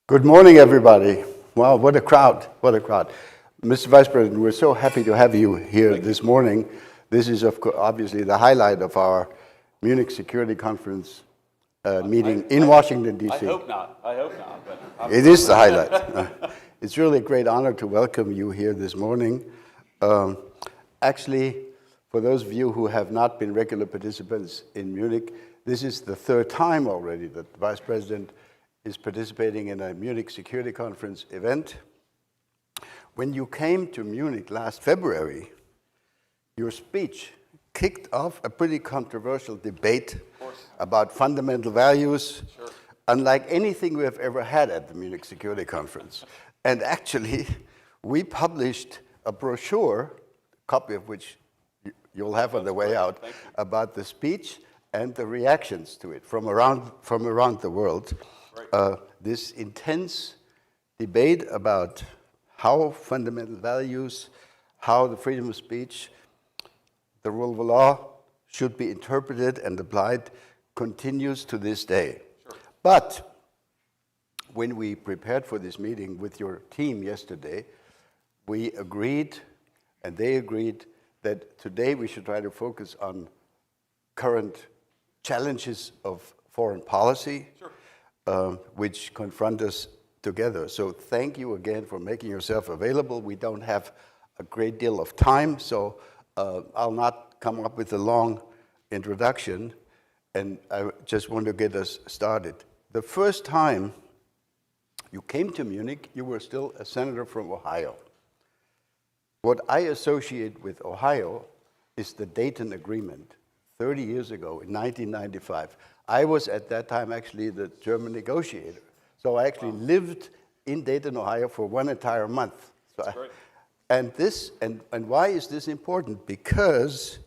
Good morning, everybody. Wow, what a crowd, what a crowd. Mr. Vice President, we're so happy to have you here this morning. This is obviously the highlight of our Munich Security Conference meeting in Washington, D.C. I hope not, but it is the highlight. It's really a great honor to welcome you here this morning. Actually, for those of you who have not been regular participants in Munich, this is the third time already that the Vice President is participating in a Munich Security Conference event. When you came to Munich last February, your speech kicked off a pretty controversial debate about fundamental values, unlike anything we have ever had at the Munich Security Conference. And actually, we published a brochure, a copy of which you'll have on the way out, about the speech and the reactions to it from around the world. This intense debate about how fundamental values, how the freedom of speech, the rule of law should be interpreted and applied continues to this day. But when we prepared for this meeting with your team yesterday, we agreed, and they agreed, that today we should try to focus on current challenges of foreign policy, which confront us together. So thank you again for making yourself available. We don't have a great deal of time, so I'll not come up with a long introduction, and I just want to get us started. The first time you came to Munich, you were still a senator from Ohio. What I associate with Ohio is the Dayton Agreement, 30 years ago in 1995. I was at that time actually the German negotiator. So I actually lived in Dayton, Ohio for one entire month. So and why is this important? Because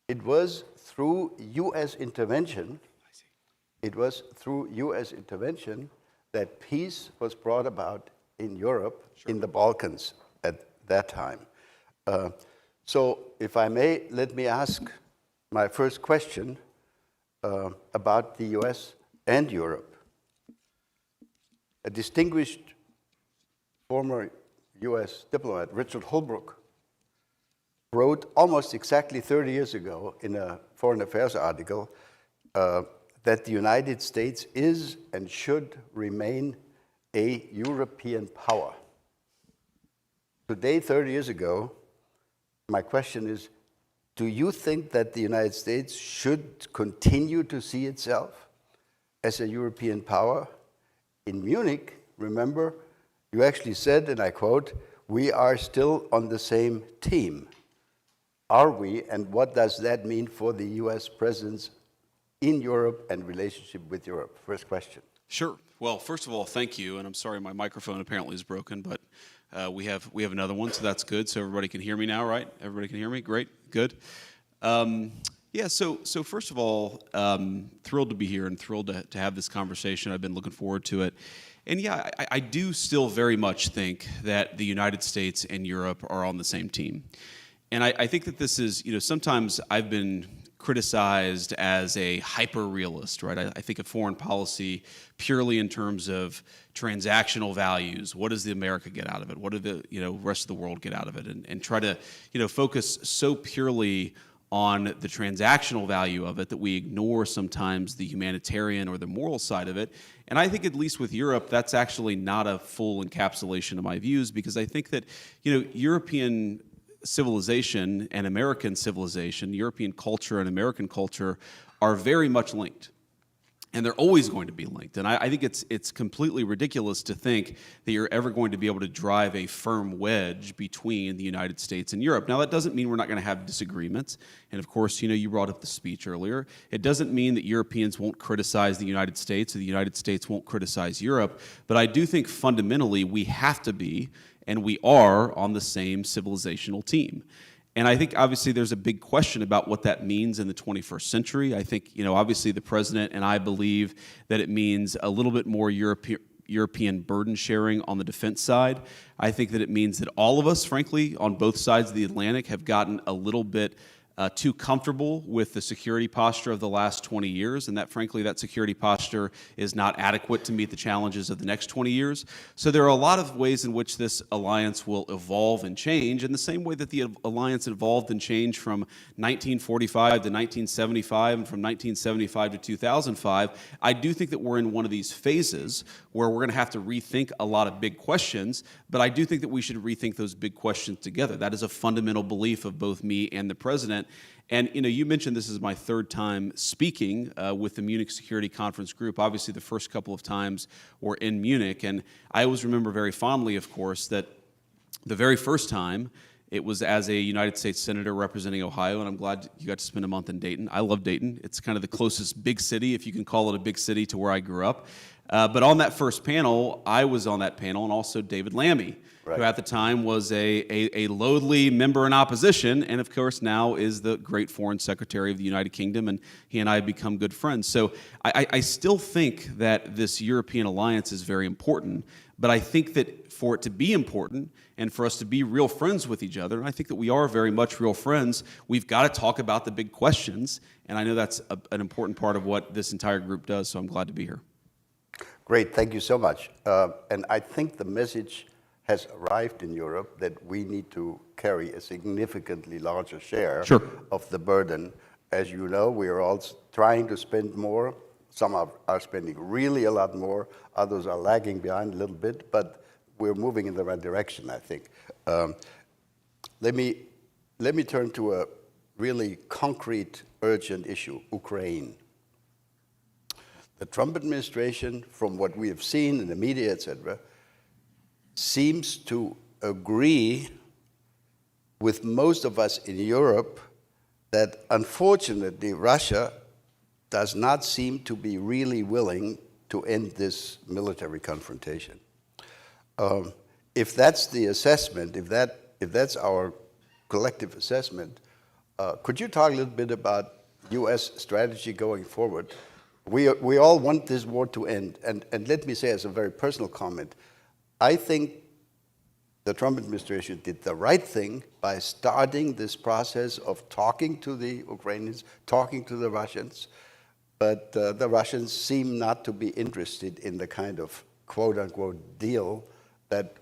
it was through U.S. intervention, that peace was brought about in Europe, in the Balkans at that time. So if I may, let me ask my first question about the US and Europe. A distinguished former US diplomat, Richard Holbrooke, wrote almost exactly 30 years ago in a Foreign Affairs article that the United States is and should remain a European power. Today, 30 years ago, my question is, do you think that the United States should continue to see itself as a European power? In Munich, remember, you actually said, and I quote, "We are still on the same team." Are we, and what does that mean for the US presence in Europe and relationship with Europe? First question. Sure. Well, first of all, thank you, and I'm sorry my microphone apparently is broken, but we have another one, so that's good. So everybody can hear me now, right? Everybody can hear me? Great, good. So first of all, thrilled to be here and thrilled to have this conversation. I've been looking forward to it. And yeah, I do still very much think that the United States and Europe are on the same team. And I think that this is, sometimes I've been criticized as a hyper-realist, right? I think of foreign policy purely in terms of transactional values. What does the America get out of it? What do the rest of the world get out of it? And try to focus so purely on the transactional value of it that we ignore sometimes the humanitarian or the moral side of it. And I think at least with Europe, that's actually not a full encapsulation of my views, because I think that European civilization and American civilization, European culture and American culture are very much linked. And they're always going to be linked. And I think it's completely ridiculous to think that you're ever going to be able to drive a firm wedge between the United States and Europe. Now, that doesn't mean we're not going to have disagreements. And of course, you brought up the speech earlier. It doesn't mean that Europeans won't criticize the United States or the United States won't criticize Europe. But I do think fundamentally we have to be, and we are, on the same civilizational team. And I think, obviously, there's a big question about what that means in the 21st century. I think, obviously, the president and I believe that it means a little bit more European burden sharing on the defense side. I think that it means that all of us, frankly, on both sides of the Atlantic have gotten a little bit too comfortable with the security posture of the last 20 years, and that, frankly, that security posture is not adequate to meet the challenges of the next 20 years. So there are a lot of ways in which this alliance will evolve and change, in the same way that the alliance evolved and changed from 1945 to 1975 and from 1975 to 2005. I do think that we're in one of these phases where we're going to have to rethink a lot of big questions, but I do think that we should rethink those big questions together. That is a fundamental belief of both me and the president. And you mentioned this is my third time speaking with the Munich Security Conference group. Obviously, the first couple of times were in Munich, and I always remember very fondly, of course, that the very first time it was as a United States Senator representing Ohio, and I'm glad you got to spend a month in Dayton. I love Dayton. It's kind of the closest big city, if you can call it a big city, to where I grew up. But on that first panel, I was on that panel, and also David Lammy, right, who at the time was a lowly member in opposition, and of course now is the great Foreign Secretary of the United Kingdom, and he and I have become good friends. So I still think that this European alliance is very important, but I think that for it to be important and for us to be real friends with each other, and I think that we are very much real friends, we've got to talk about the big questions, and I know that's an important part of what this entire group does, so I'm glad to be here. Great, thank you so much. And I think the message has arrived in Europe that we need to carry a significantly larger share of the burden. As you know, we are all trying to spend more. Some are spending really a lot more. Others are lagging behind a little bit, but we're moving in the right direction, I think. Let me turn to a really concrete, urgent issue, Ukraine. The Trump administration, from what we have seen in the media, etc., seems to agree with most of us in Europe that, unfortunately, Russia does not seem to be really willing to end this military confrontation. If that's the assessment, if that's our collective assessment, could you talk a little bit about U.S. strategy going forward? We all want this war to end, and let me say as a very personal comment, I think the Trump administration did the right thing by starting this process of talking to the Ukrainians, talking to the Russians, but the Russians seem not to be interested in the kind of quote-unquote deal that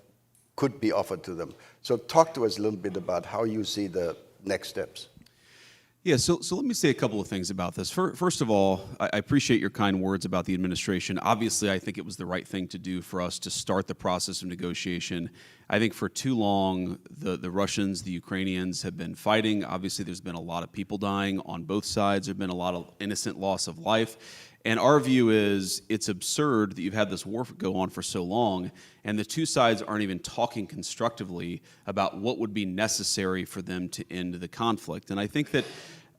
could be offered to them. So talk to us a little bit about how you see the next steps. Yeah, so let me say a couple of things about this. First of all, I appreciate your kind words about the administration. Obviously, I think it was the right thing to do for us to start the process of negotiation. I think for too long, the Russians, the Ukrainians have been fighting. Obviously, there's been a lot of people dying on both sides. There's been a lot of innocent loss of life. And our view is it's absurd that you've had this war go on for so long, and the two sides aren't even talking constructively about what would be necessary for them to end the conflict. And I think that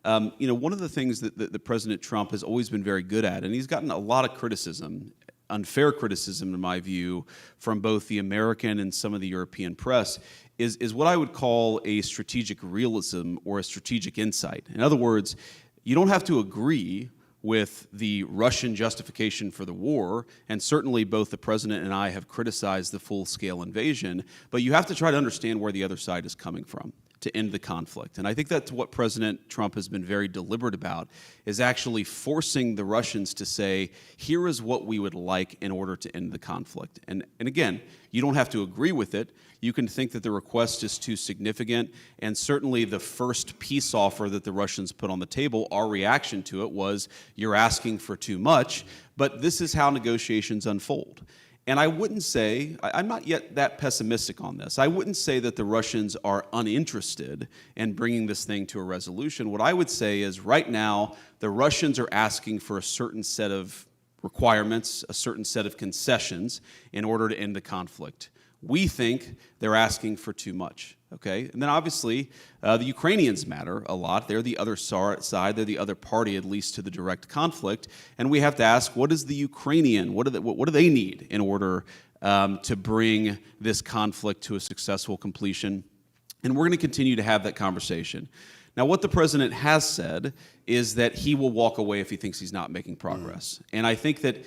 one of the things that President Trump has always been very good at, and he's gotten a lot of criticism, unfair criticism in my view, from both the American and some of the European press, is what I would call a strategic realism or a strategic insight. In other words, you don't have to agree with the Russian justification for the war, and certainly both the president and I have criticized the full-scale invasion, but you have to try to understand where the other side is coming from to end the conflict. And I think that's what President Trump has been very deliberate about, is actually forcing the Russians to say, here is what we would like in order to end the conflict. And again, you don't have to agree with it. You can think that the request is too significant, and certainly the first peace offer that the Russians put on the table, our reaction to it was, you're asking for too much, but this is how negotiations unfold. And I wouldn't say, I'm not yet that pessimistic on this, I wouldn't say that the Russians are uninterested in bringing this thing to a resolution. What I would say is right now, the Russians are asking for a certain set of requirements, a certain set of concessions in order to end the conflict. We think they're asking for too much, okay? And then obviously, the Ukrainians matter a lot. They're the other side. They're the other party, at least to the direct conflict. And we have to ask, what is the Ukrainian, what do they need in order to bring this conflict to a successful completion? And we're going to continue to have that conversation. Now, what the president has said is that he will walk away if he thinks he's not making progress. And I think that,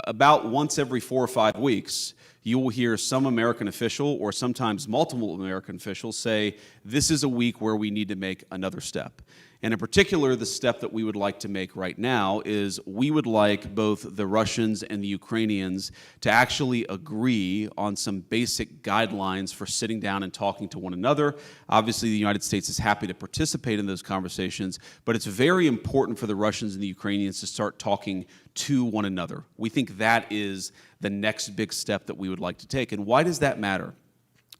about once every 4 or 5 weeks, you will hear some American official or sometimes multiple American officials say, this is a week where we need to make another step. And in particular, the step that we would like to make right now is we would like both the Russians and the Ukrainians to actually agree on some basic guidelines for sitting down and talking to one another. Obviously, the United States is happy to participate in those conversations, but it's very important for the Russians and the Ukrainians to start talking to one another. We think that is the next big step that we would like to take. And why does that matter?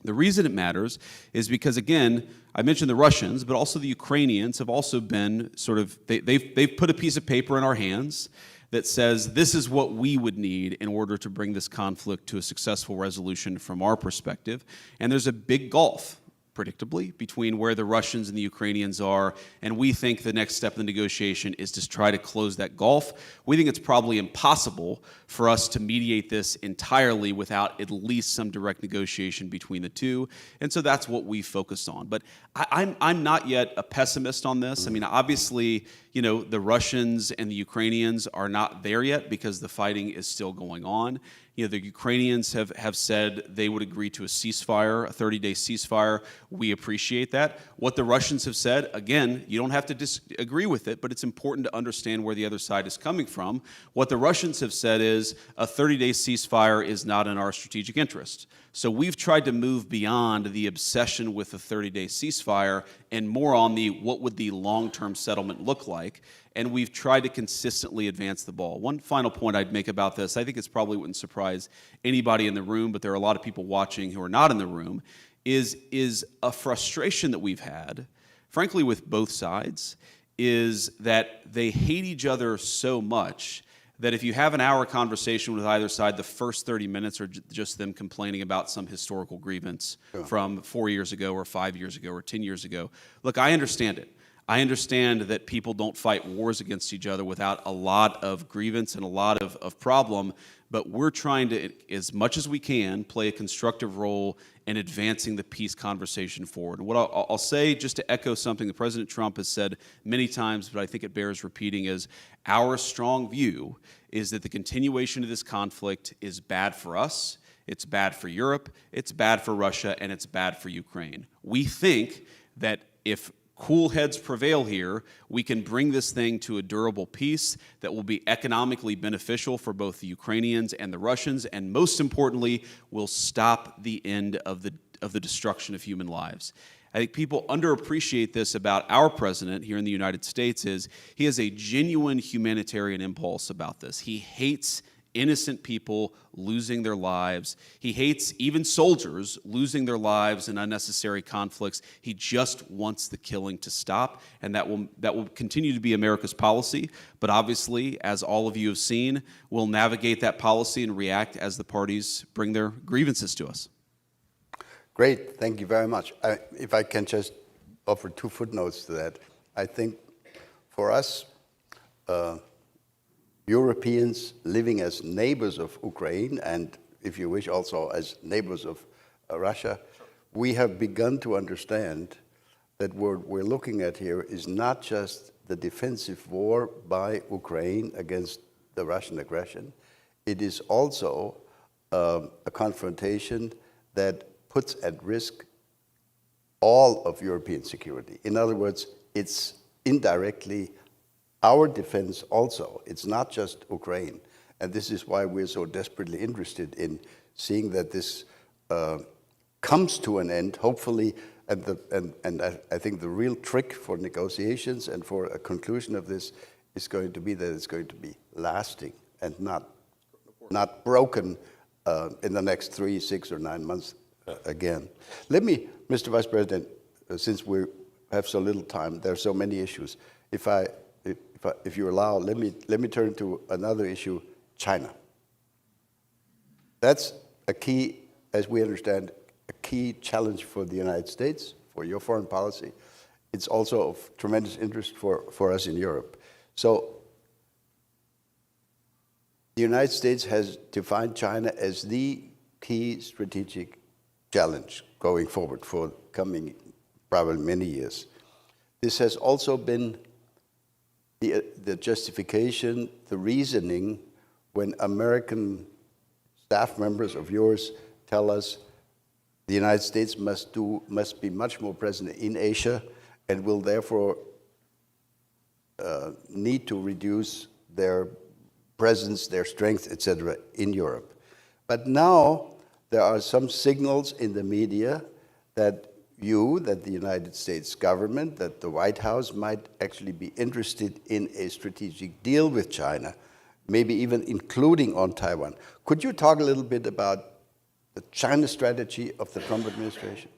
The reason it matters is because, again, I mentioned the Russians, but also the Ukrainians have also been sort of, they've put a piece of paper in our hands that says this is what we would need in order to bring this conflict to a successful resolution from our perspective. And there's a big gulf, predictably, between where the Russians and the Ukrainians are, and we think the next step in the negotiation is to try to close that gulf. We think it's probably impossible for us to mediate this entirely without at least some direct negotiation between the two, and so that's what we focused on. But I'm not yet a pessimist on this. I mean, obviously, you know, the Russians and the Ukrainians are not there yet because the fighting is still going on. You know, the Ukrainians have said they would agree to a ceasefire, a 30-day ceasefire. We appreciate that. What the Russians have said, again, you don't have to disagree with it, but it's important to understand where the other side is coming from. What the Russians have said is a 30-day ceasefire is not in our strategic interest. So we've tried to move beyond the obsession with the 30-day ceasefire and more on the what would the long-term settlement look like, and we've tried to consistently advance the ball. One final point I'd make about this, I think it's probably wouldn't surprise anybody in the room, but there are a lot of people watching who are not in the room, is a frustration that we've had, frankly with both sides, is that they hate each other so much that if you have an hour conversation with either side, the first 30 minutes are just them complaining about some historical grievance from 4 years ago or 5 years ago or 10 years ago. Look, I understand it. I understand that people don't fight wars against each other without a lot of grievance and a lot of problem, but we're trying to, as much as we can, play a constructive role in advancing the peace conversation forward. And what I'll say, just to echo something that President Trump has said many times, but I think it bears repeating, is our strong view is that the continuation of this conflict is bad for us, it's bad for Europe, it's bad for Russia, and it's bad for Ukraine. We think that if cool heads prevail here, we can bring this thing to a durable peace that will be economically beneficial for both the Ukrainians and the Russians, and most importantly, will stop the end of the destruction of human lives. I think people underappreciate this about our president here in the United States is he has a genuine humanitarian impulse about this. He hates innocent people losing their lives. He hates even soldiers losing their lives in unnecessary conflicts. He just wants the killing to stop, and that will continue to be America's policy. But obviously, as all of you have seen, we'll navigate that policy and react as the parties bring their grievances to us. Great, thank you very much. If I can just offer 2 footnotes to that. I think for us, Europeans living as neighbors of Ukraine and, if you wish, also as neighbors of Russia, we have begun to understand that what we're looking at here is not just the defensive war by Ukraine against the Russian aggression. It is also a confrontation that puts at risk all of European security. In other words, it's indirectly our defense also. It's not just Ukraine. And this is why we're so desperately interested in seeing that this comes to an end, hopefully. And I think the real trick for negotiations and for a conclusion of this is going to be that it's going to be lasting and not broken in the next 3, 6, or 9 months again. Let me, Mr. Vice President, since we have so little time, there are so many issues. If you allow, let me turn to another issue, China. That's a key, as we understand, a key challenge for the United States, for your foreign policy. It's also of tremendous interest for us in Europe. So the United States has defined China as the key strategic challenge going forward for coming probably many years. This has also been the justification, the reasoning when American staff members of yours tell us the United States must be much more present in Asia and will therefore need to reduce their presence, their strength, etc., in Europe. But now there are some signals in the media that the United States government, that the White House might actually be interested in a strategic deal with China, maybe even including on Taiwan. Could you talk a little bit about the China strategy of the Trump administration?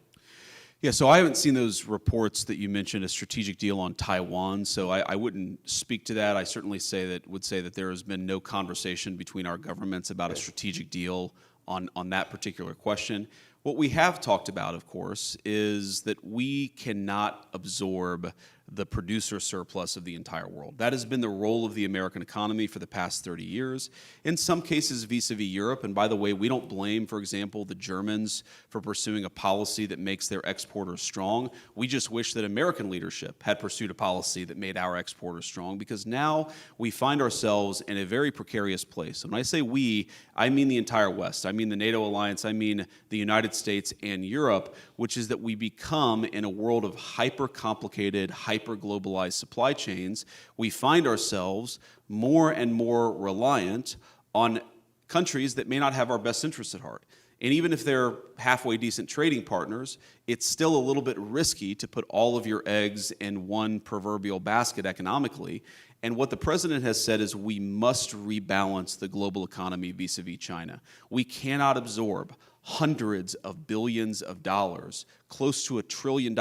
Yeah, so I haven't seen those reports that you mentioned, a strategic deal on Taiwan, so I wouldn't speak to that. I certainly would say that there has been no conversation between our governments about a strategic deal on that particular question. What we have talked about, of course, is that we cannot absorb the producer surplus of the entire world. That has been the role of the American economy for the past 30 years, in some cases vis-a-vis Europe. And by the way, we don't blame, for example, the Germans for pursuing a policy that makes their exporters strong. We just wish that American leadership had pursued a policy that made our exporters strong, because now we find ourselves in a very precarious place. And when I say we, I mean the entire West. I mean the NATO alliance. I mean the United States and Europe, which is that we become, in a world of hyper-complicated, hyper-globalized supply chains, we find ourselves more and more reliant on countries that may not have our best interests at heart. And even if they're halfway decent trading partners, it's still a little bit risky to put all of your eggs in one proverbial basket economically. And what the president has said is we must rebalance the global economy vis-a-vis China. We cannot absorb hundreds of billions of dollars, close to $1 trillion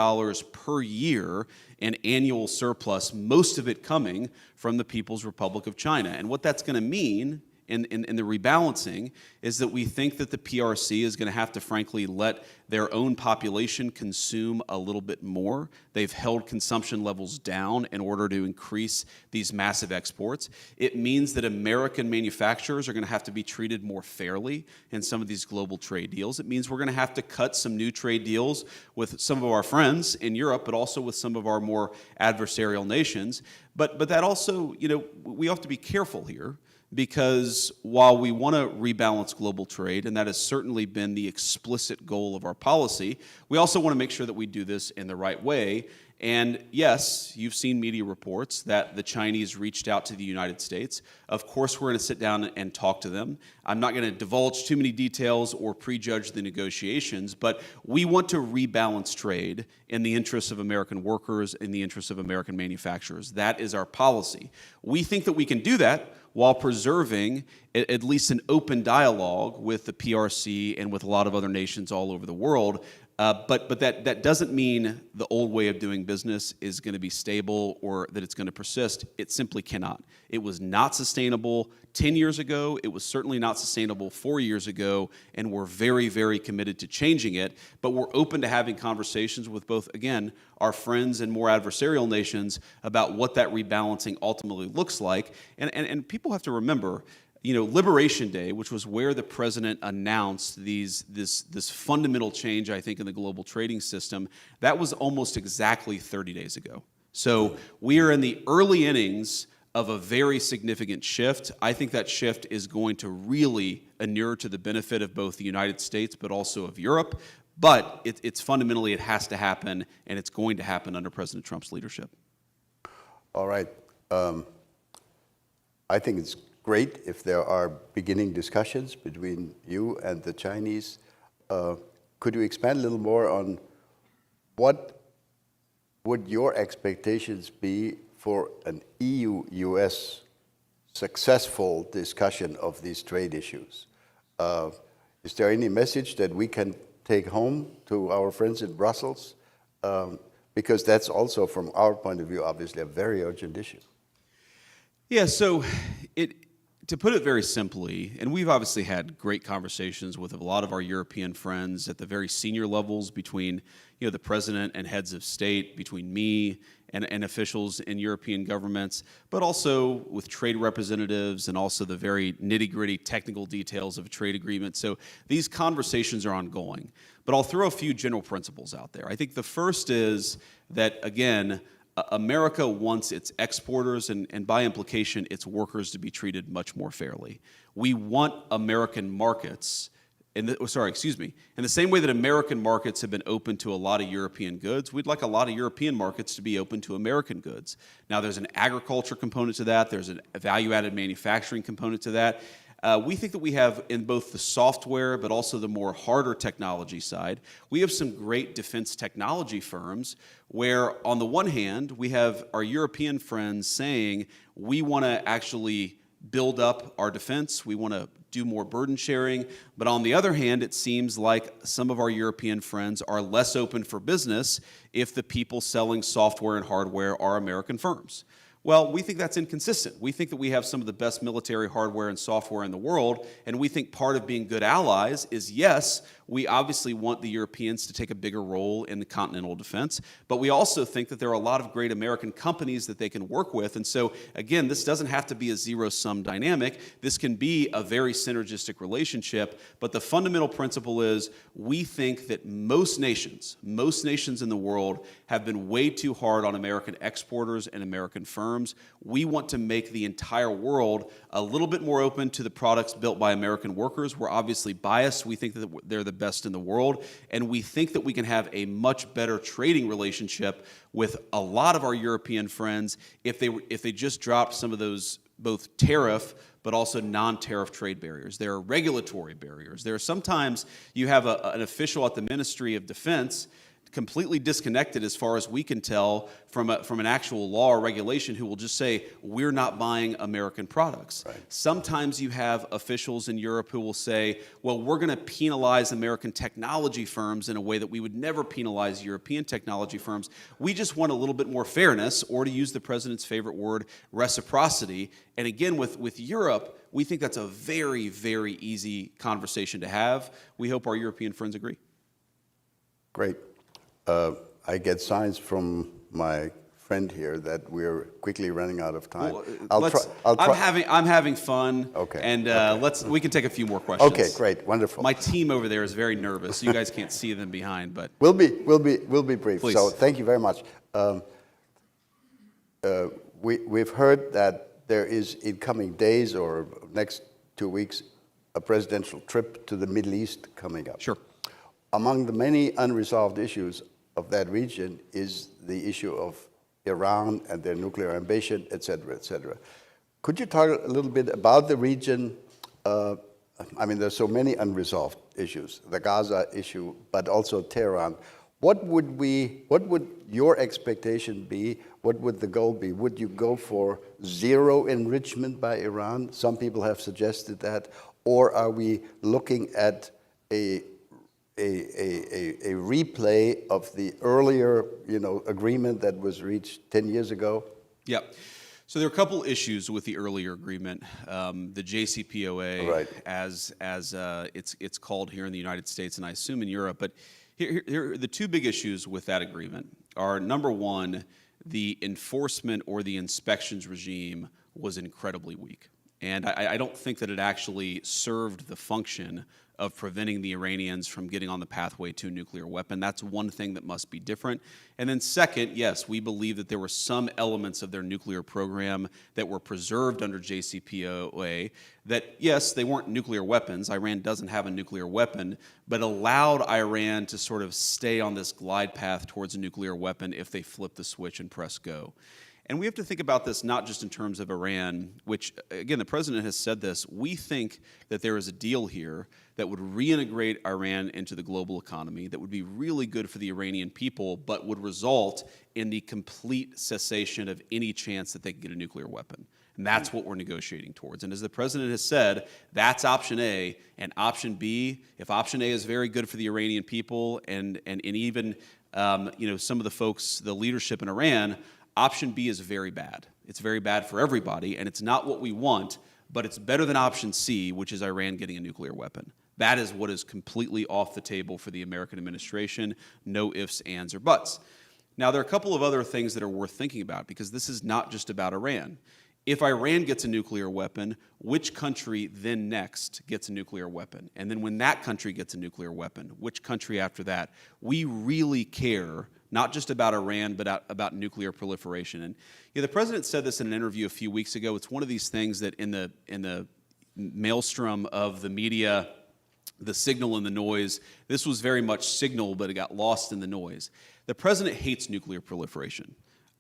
per year in annual surplus, most of it coming from the People's Republic of China. And what that's going to mean in the rebalancing is that we think that the PRC is going to have to, frankly, let their own population consume a little bit more. They've held consumption levels down in order to increase these massive exports. It means that American manufacturers are going to have to be treated more fairly in some of these global trade deals. It means we're going to have to cut some new trade deals with some of our friends in Europe, but also with some of our more adversarial nations. But that also, we have to be careful here, because while we want to rebalance global trade, and that has certainly been the explicit goal of our policy, we also want to make sure that we do this in the right way. And yes, you've seen media reports that the Chinese reached out to the United States. Of course, we're going to sit down and talk to them. I'm not going to divulge too many details or prejudge the negotiations, but we want to rebalance trade in the interests of American workers, in the interests of American manufacturers. That is our policy. We think that we can do that while preserving at least an open dialogue with the PRC and with a lot of other nations all over the world. But that doesn't mean the old way of doing business is going to be stable or that it's going to persist. It simply cannot. It was not sustainable 10 years ago. It was certainly not sustainable 4 years ago, and we're very, very committed to changing it. But we're open to having conversations with both, again, our friends and more adversarial nations about what that rebalancing ultimately looks like. And people have to remember, Liberation Day, which was where the president announced this fundamental change, I think, in the global trading system, that was almost exactly 30 days ago. So we are in the early innings of a very significant shift. I think that shift is going to really inure to the benefit of both the United States, but also of Europe. But it's fundamentally, it has to happen, and it's going to happen under President Trump's leadership. All right. I think it's great if there are beginning discussions between you and the Chinese. Could you expand a little more on what would your expectations be for an EU-US successful discussion of these trade issues? Is there any message that we can take home to our friends in Brussels? Because that's also, from our point of view, obviously a very urgent issue. Yeah, so to put it very simply, and we've obviously had great conversations with a lot of our European friends at the very senior levels between the president and heads of state, between me and officials in European governments, but also with trade representatives and also the very nitty-gritty technical details of a trade agreement. So these conversations are ongoing. But I'll throw a few general principles out there. I think the first is that, again, America wants its exporters and by implication its workers to be treated much more fairly. We want American markets, in the same way that American markets have been open to a lot of European goods, we'd like a lot of European markets to be open to American goods. Now there's an agriculture component to that, there's a value-added manufacturing component to that. We think that we have, in both the software but also the more harder technology side, we have some great defense technology firms where, on the one hand, we have our European friends saying, we want to actually build up our defense, we want to do more burden sharing, but on the other hand, it seems like some of our European friends are less open for business if the people selling software and hardware are American firms. Well, we think that's inconsistent. We think that we have some of the best military hardware and software in the world, and we think part of being good allies is, yes, we obviously want the Europeans to take a bigger role in the continental defense, but we also think that there are a lot of great American companies that they can work with. And so, again, this doesn't have to be a zero-sum dynamic. This can be a very synergistic relationship, but the fundamental principle is we think that most nations in the world have been way too hard on American exporters and American firms. We want to make the entire world a little bit more open to the products built by American workers. We're obviously biased. We think that they're the best in the world, and we think that we can have a much better trading relationship with a lot of our European friends if they just dropped some of those both tariff but also non-tariff trade barriers. There are regulatory barriers. There are sometimes you have an official at the Ministry of Defense completely disconnected, as far as we can tell, from an actual law or regulation who will just say, we're not buying American products. Right. Sometimes you have officials in Europe who will say, well, we're going to penalize American technology firms in a way that we would never penalize European technology firms. We just want a little bit more fairness, or to use the president's favorite word, reciprocity. And again, with Europe, we think that's a very, very easy conversation to have. We hope our European friends agree. Great. I get signs from my friend here that we're quickly running out of time. Well, I'm having fun. Okay. And we can take a few more questions. Okay, great, wonderful. My team over there is very nervous. You guys can't see them behind, but we'll be brief. Please. So thank you very much. We've heard that there is, in coming days or next 2 weeks, a presidential trip to the Middle East coming up. Sure. Among the many unresolved issues of that region is the issue of Iran and their nuclear ambition, et cetera, et cetera. Could you talk a little bit about the region? I mean, there's so many unresolved issues, the Gaza issue, but also Tehran. What would your expectation be? What would the goal be? Would you go for zero enrichment by Iran? Some people have suggested that. Or are we looking at a replay of the earlier, agreement that was reached 10 years ago? Yeah. So there are a couple issues with the earlier agreement. The JCPOA, right, as it's called here in the United States, and I assume in Europe. But here the two big issues with that agreement are, number one, the enforcement or the inspections regime was incredibly weak. And I don't think that it actually served the function of preventing the Iranians from getting on the pathway to a nuclear weapon. That's one thing that must be different. And then second, yes, we believe that there were some elements of their nuclear program that were preserved under JCPOA that, yes, they weren't nuclear weapons. Iran doesn't have a nuclear weapon, but allowed Iran to sort of stay on this glide path towards a nuclear weapon if they flip the switch and press go. And we have to think about this not just in terms of Iran, which, again, the president has said this. We think that there is a deal here that would reintegrate Iran into the global economy, that would be really good for the Iranian people, but would result in the complete cessation of any chance that they could get a nuclear weapon. And that's what we're negotiating towards. And as the president has said, that's option A. And option B, if option A is very good for the Iranian people and even some of the folks, the leadership in Iran, option B is very bad. It's very bad for everybody, and it's not what we want, but it's better than option C, which is Iran getting a nuclear weapon. That is what is completely off the table for the American administration, no ifs, ands, or buts. Now, there are a couple of other things that are worth thinking about, because this is not just about Iran. If Iran gets a nuclear weapon, which country then next gets a nuclear weapon? And then when that country gets a nuclear weapon, which country after that? We really care not just about Iran, but about nuclear proliferation. And the president said this in an interview a few weeks ago. It's one of these things that in the maelstrom of the media, the signal and the noise, this was very much signal, but it got lost in the noise. The president hates nuclear proliferation.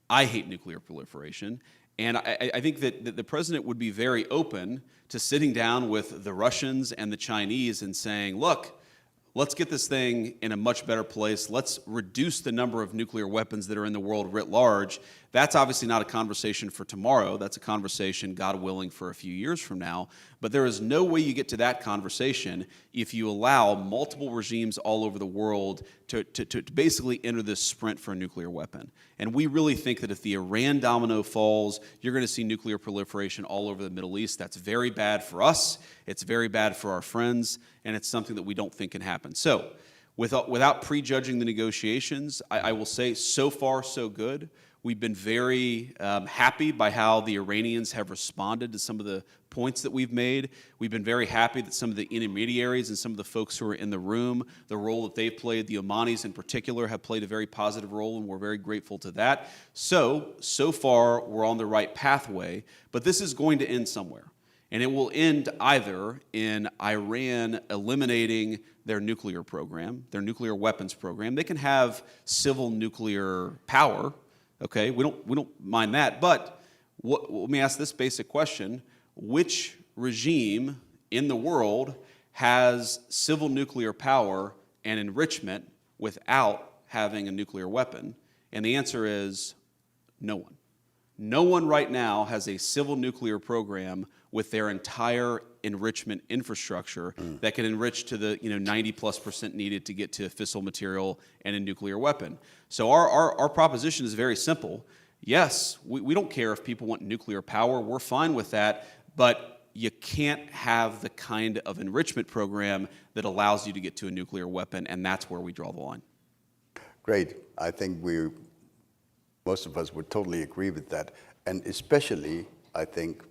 I hate nuclear proliferation. And I think that the president would be very open to sitting down with the Russians and the Chinese and saying, look, let's get this thing in a much better place. Let's reduce the number of nuclear weapons that are in the world writ large. That's obviously not a conversation for tomorrow. That's a conversation, God willing, for a few years from now. But there is no way you get to that conversation if you allow multiple regimes all over the world to basically enter this sprint for a nuclear weapon. And we really think that if the Iran domino falls, you're going to see nuclear proliferation all over the Middle East. That's very bad for us. It's very bad for our friends. And it's something that we don't think can happen. So without prejudging the negotiations, I will say so far so good. We've been very happy by how the Iranians have responded to some of the points that we've made. We've been very happy that some of the intermediaries and some of the folks who are in the room, the role that they've played, the Omanis in particular, have played a very positive role, and we're very grateful to that. So far, we're on the right pathway, but this is going to end somewhere. And it will end either in Iran eliminating their nuclear program, their nuclear weapons program. They can have civil nuclear power. Okay, we don't mind that, but let me ask this basic question: which regime in the world has civil nuclear power and enrichment without having a nuclear weapon? And the answer is no one. No one right now has a civil nuclear program with their entire enrichment infrastructure that can enrich to the 90+% needed to get to fissile material and a nuclear weapon. So our proposition is very simple. Yes, we don't care if people want nuclear power. We're fine with that, but you can't have the kind of enrichment program that allows you to get to a nuclear weapon, and that's where we draw the line. Great. I think most of us would totally agree with that. And especially, I think,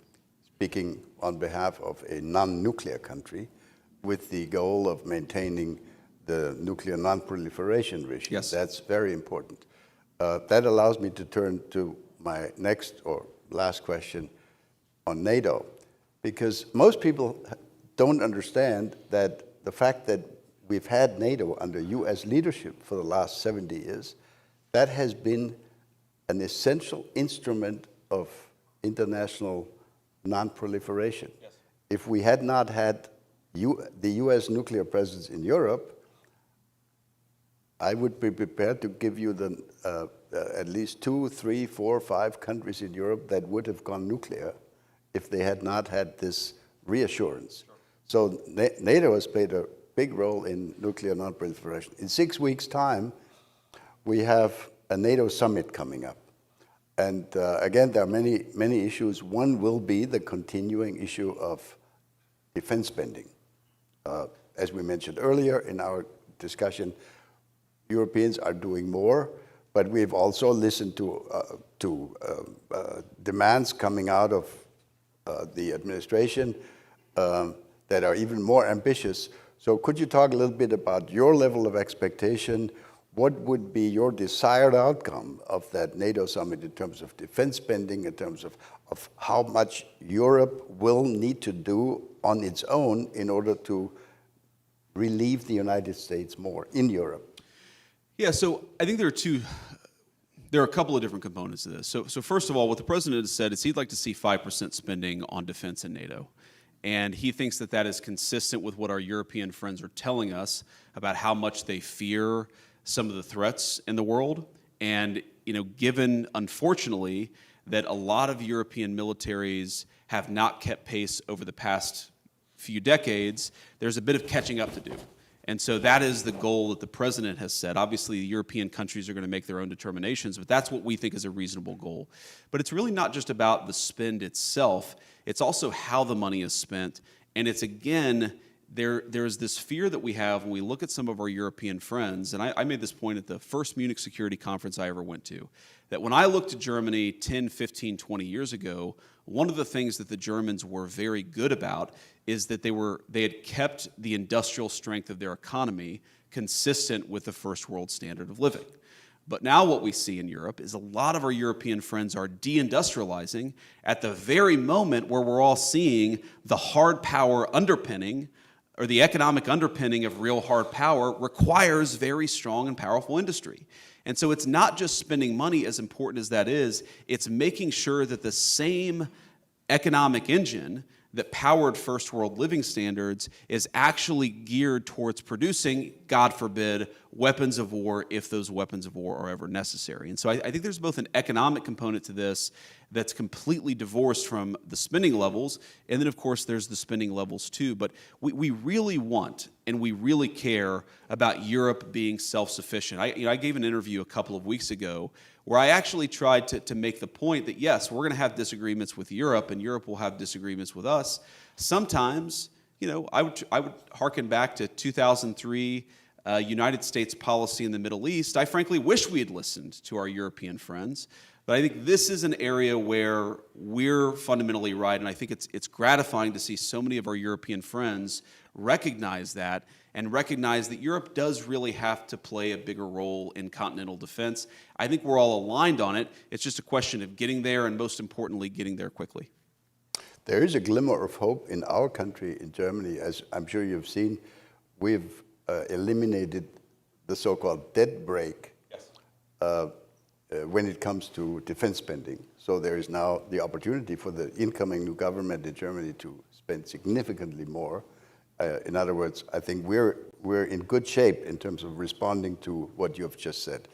speaking on behalf of a non-nuclear country, with the goal of maintaining the nuclear non-proliferation regime. Yes. That's very important. That allows me to turn to my next or last question on NATO, because most people don't understand that the fact that we've had NATO under U.S. leadership for the last 70 years, that has been an essential instrument of international non-proliferation. Yes. If we had not had the U.S. nuclear presence in Europe, I would be prepared to give you at least 2, 3, 4, 5 countries in Europe that would have gone nuclear if they had not had this reassurance. Sure. So NATO has played a big role in nuclear non-proliferation. In 6 weeks' time, we have a NATO summit coming up. And again, there are many issues. One will be the continuing issue of defense spending. As we mentioned earlier in our discussion, Europeans are doing more, but we've also listened to demands coming out of the administration that are even more ambitious. So could you talk a little bit about your level of expectation? What would be your desired outcome of that NATO summit in terms of defense spending, in terms of how much Europe will need to do on its own in order to relieve the United States more in Europe? Yeah, so I think there are a couple of different components to this. So first of all, what the president has said is he'd like to see 5% spending on defense in NATO. And he thinks that that is consistent with what our European friends are telling us about how much they fear some of the threats in the world. And, given, unfortunately, that a lot of European militaries have not kept pace over the past few decades, there's a bit of catching up to do. And so that is the goal that the president has set. Obviously, the European countries are going to make their own determinations, but that's what we think is a reasonable goal. But it's really not just about the spend itself. It's also how the money is spent. And it's, again, there's this fear that we have when we look at some of our European friends, and I made this point at the first Munich security conference I ever went to, that when I looked at Germany 10, 15, 20 years ago, one of the things that the Germans were very good about is that they had kept the industrial strength of their economy consistent with the first world standard of living. But now what we see in Europe is a lot of our European friends are deindustrializing at the very moment where we're all seeing the hard power underpinning, or the economic underpinning of real hard power requires very strong and powerful industry. And so it's not just spending money, as important as that is, it's making sure that the same economic engine that powered first world living standards is actually geared towards producing, God forbid, weapons of war if those weapons of war are ever necessary. And so I think there's both an economic component to this that's completely divorced from the spending levels, and then of course there's the spending levels too. But we really want and we really care about Europe being self-sufficient. I gave an interview a couple of weeks ago where I actually tried to make the point that yes, we're going to have disagreements with Europe, and Europe will have disagreements with us. Sometimes, I would hearken back to 2003 United States policy in the Middle East. I frankly wish we had listened to our European friends, but I think this is an area where we're fundamentally right, and I think it's gratifying to see so many of our European friends recognize that and recognize that Europe does really have to play a bigger role in continental defense. I think we're all aligned on it. It's just a question of getting there, and most importantly, getting there quickly. There is a glimmer of hope in our country, in Germany. As I'm sure you've seen, we've eliminated the so-called debt brake when it comes to defense spending. So there is now the opportunity for the incoming new government in Germany to spend significantly more. In other words, I think we're in good shape in terms of responding to what you have just said.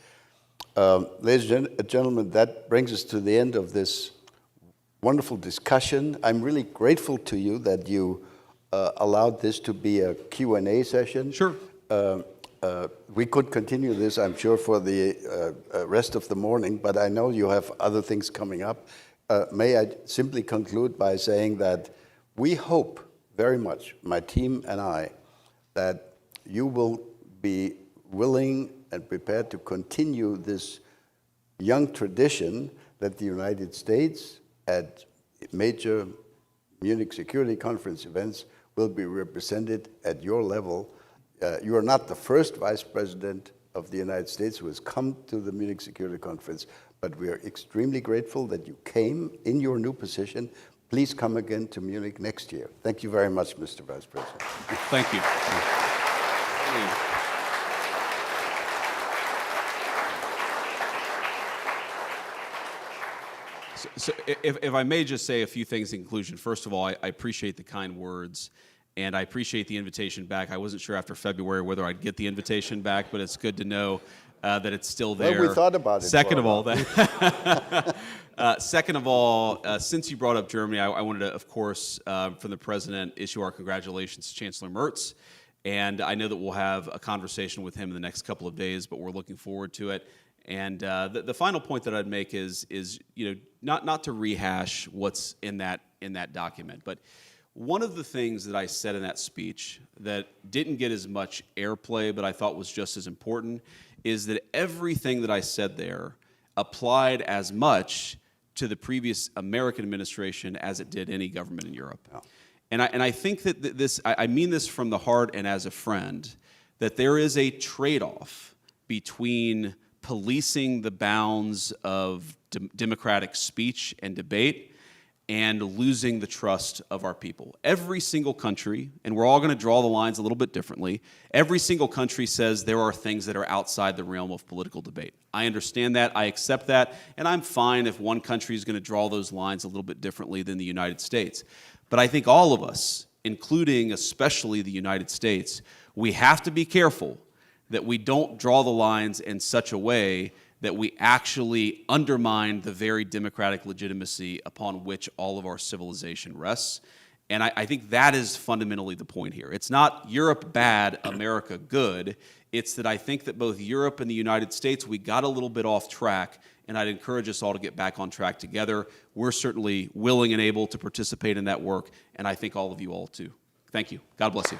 Ladies and gentlemen, that brings us to the end of this wonderful discussion. I'm really grateful to you that you allowed this to be a Q&A session. Sure. We could continue this, I'm sure, for the rest of the morning, but I know you have other things coming up. May I simply conclude by saying that we hope very much, my team and I, that you will be willing and prepared to continue this young tradition that the United States at major Munich Security Conference events will be represented at your level. You are not the first Vice President of the United States who has come to the Munich Security Conference, but we are extremely grateful that you came in your new position. Please come again to Munich next year. Thank you very much, Mr. Vice President. Thank you. So if I may just say a few things in conclusion. First of all, I appreciate the kind words, and I appreciate the invitation back. I wasn't sure after February whether I'd get the invitation back, but it's good to know that it's still there. Well, we thought about it. Second of all, since you brought up Germany, I wanted to, of course, from the President, issue our congratulations to Chancellor Merz. And I know that we'll have a conversation with him in the next couple of days, but we're looking forward to it. And the final point that I'd make is not to rehash what's in that document, but one of the things that I said in that speech that didn't get as much airplay, but I thought was just as important, is that everything that I said there applied as much to the previous American administration as it did any government in Europe. Oh. And I think that I mean this from the heart and as a friend, that there is a trade-off between policing the bounds of democratic speech and debate and losing the trust of our people. Every single country, and we're all going to draw the lines a little bit differently, every single country says there are things that are outside the realm of political debate. I understand that, I accept that, and I'm fine if one country is going to draw those lines a little bit differently than the United States. But I think all of us, including especially the United States, we have to be careful that we don't draw the lines in such a way that we actually undermine the very democratic legitimacy upon which all of our civilization rests. And I think that is fundamentally the point here. It's not Europe bad, America good. It's that I think that both Europe and the United States, we got a little bit off track, and I'd encourage us all to get back on track together. We're certainly willing and able to participate in that work, and I think all of you all too. Thank you. God bless you.